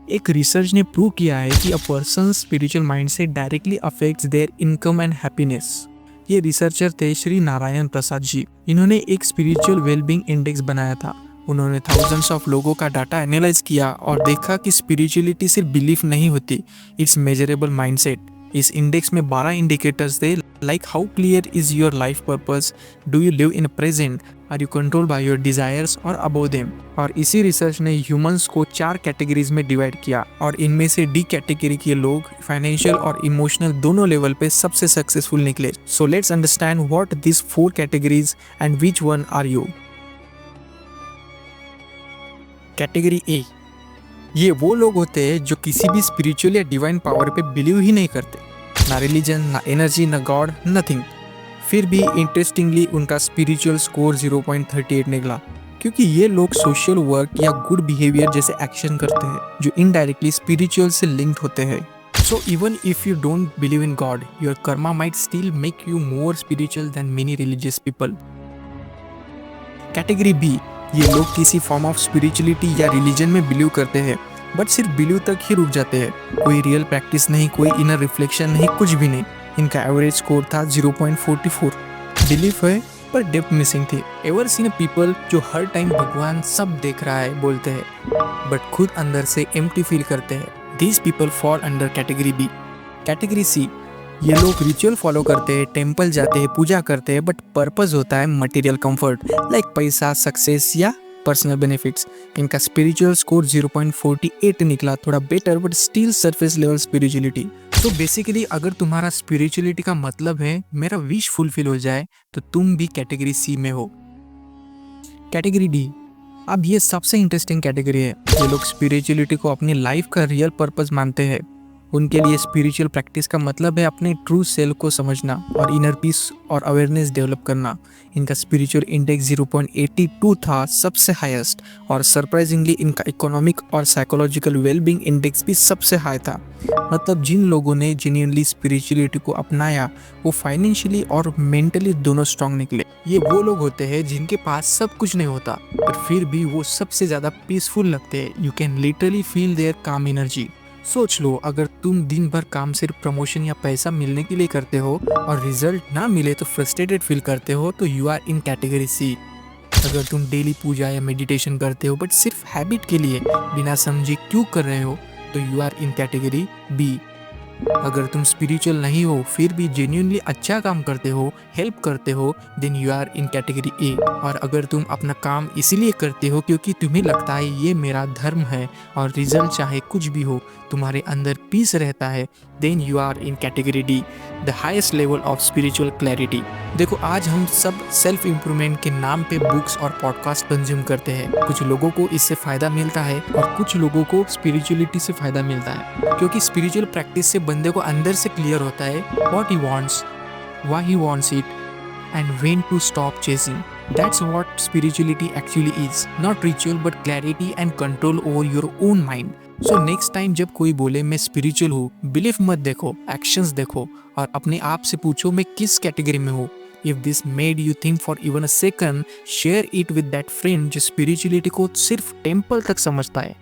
एक रिसर्च ने प्रूव किया है कि a person spiritual mindset directly affects there income and happiness. ये रिसर्चर थे श्री नारायण प्रसाद जी। इन्होंने एक स्पिरिचुअल वेलबींग इंडेक्स बनाया था। उन्होंने थाउजेंड्स ऑफ लोगों का डाटा एनालाइज किया और देखा कि स्पिरिचुअलिटी सिर्फ बिलीफ नहीं होती, इट्स मेजरेबल माइंडसेट। इस इंडेक्स में 12 इंडिकेटर्स थे, like how clear is your life purpose, do you live in present, are you control by your desires और अबव देम। और इसी रिसर्च ने ह्यूमंस को 4 कैटेगरीज में डिवाइड किया और इनमें से डी कैटेगरी के लोग फाइनेंशियल और इमोशनल दोनों लेवल पे सबसे सक्सेसफुल निकले। So let's understand what this 4 categories and which one are you. Category A, ये वो लोग होते हैं जो किसी भी स्पिरिचुअल या डिवाइन पावर पे बिलीव ही नहीं करते, ना रिलीजन, ना एनर्जी, ना गॉड, नथिंग। फिर भी इंटरेस्टिंगली उनका स्पिरिचुअल स्कोर 0.38 निकला, क्योंकि ये लोग सोशल वर्क या गुड बिहेवियर जैसे एक्शन करते हैं जो इनडायरेक्टली स्पिरिचुअल से लिंक्ड होते हैं। So even if you don't believe in God, your karma might still make you more spiritual than many religious people. Category B, ये लोग किसी फॉर्म ऑफ स्पिरिचुअलिटी या रिलीजन में बिलीव करते हैं, बट सिर्फ बिलीव तक ही रुक जाते हैं। कोई रियल प्रैक्टिस नहीं, कोई इनर रिफ्लेक्शन नहीं, कुछ भी नहीं। इनका एवरेज स्कोर था 0.44। बिलीफ है पर डेप्थ मिसिंग थी। एवर सीन पीपल जो हर टाइम भगवान सब देख रहा है बोलते हैं, बट खुद अंदर से एम्प्टी फील करते हैं। These people fall under category B. Category C, ये लोग रिचुअल फॉलो करते हैं, टेम्पल जाते हैं, पूजा करते हैं, बट पर्पस होता है मटेरियल कंफर्ट, लाइक पैसा, सक्सेस या पर्सनल बेनिफिट्स। इनका स्पिरिचुअल स्कोर 0.48 निकला, थोड़ा better but still surface level spirituality. तो बेसिकली अगर तुम्हारा स्पिरिचुअलिटी का मतलब है मेरा विश फुलफिल हो जाए, तो तुम भी कैटेगरी सी में हो। कैटेगरी डी, अब ये सबसे इंटरेस्टिंग कैटेगरी है। ये लोग स्पिरिचुअलिटी को अपनी लाइफ का रियल पर्पस मानते हैं। उनके लिए स्पिरिचुअल प्रैक्टिस का मतलब है अपने ट्रू सेल्फ को समझना और इनर पीस और अवेयरनेस डेवलप करना। इनका स्पिरिचुअल इंडेक्स 0.82 था, सबसे हाईएस्ट, और सरप्राइजिंगली इनका इकोनॉमिक और साइकोलॉजिकल वेलबींग इंडेक्स भी सबसे हाई था। मतलब जिन लोगों ने जेन्युइनली स्पिरिचुअलिटी को अपनाया वो फाइनेंशियली और मेंटली दोनों स्ट्रांग निकले। ये वो लोग होते हैं जिनके पास सब कुछ नहीं होता, पर फिर भी वो सबसे ज़्यादा पीसफुल लगते हैं। You can literally feel their calm energy. सोच लो, अगर तुम दिन भर काम सिर्फ प्रमोशन या पैसा मिलने के लिए करते हो और रिजल्ट ना मिले तो फ्रस्ट्रेटेड फील करते हो, तो you are in category C. अगर तुम डेली पूजा या मेडिटेशन करते हो बट सिर्फ हैबिट के लिए बिना समझे क्यों कर रहे हो, तो you are in category B. अगर तुम स्पिरिचुअल नहीं हो फिर भी जेन्युइनली अच्छा काम करते हो, हेल्प करते हो, then you are in category A. और अगर तुम अपना काम इसीलिए करते हो क्योंकि तुम्हें लगता है ये मेरा धर्म है और रिजल्ट चाहे कुछ भी हो तुम्हारे अंदर पीस रहता है, then you are in category D, the highest level of spiritual clarity. देखो, आज हम सब सेल्फ इम्प्रूवमेंट के नाम पे बुक्स और पॉडकास्ट कंज्यूम करते हैं। कुछ लोगों को इससे फायदा मिलता है और कुछ लोगों को स्पिरिचुअलिटी से फायदा मिलता है, क्योंकि स्पिरिचुअल प्रैक्टिस से बंदे को अंदर से क्लियर होता है what he wants, why he wants it, and when to stop chasing. That's what spirituality actually is. Not ritual but clarity and control over your own mind. So next time जब कोई बोले मैं spiritual हूँ, belief मत देखो, actions देखो और अपने आप से पूछो मैं किस कैटेगरी में हूँ। If this made you think for even a second, share it with that friend जो स्पिरिचुअलिटी को सिर्फ टेम्पल तक समझता है।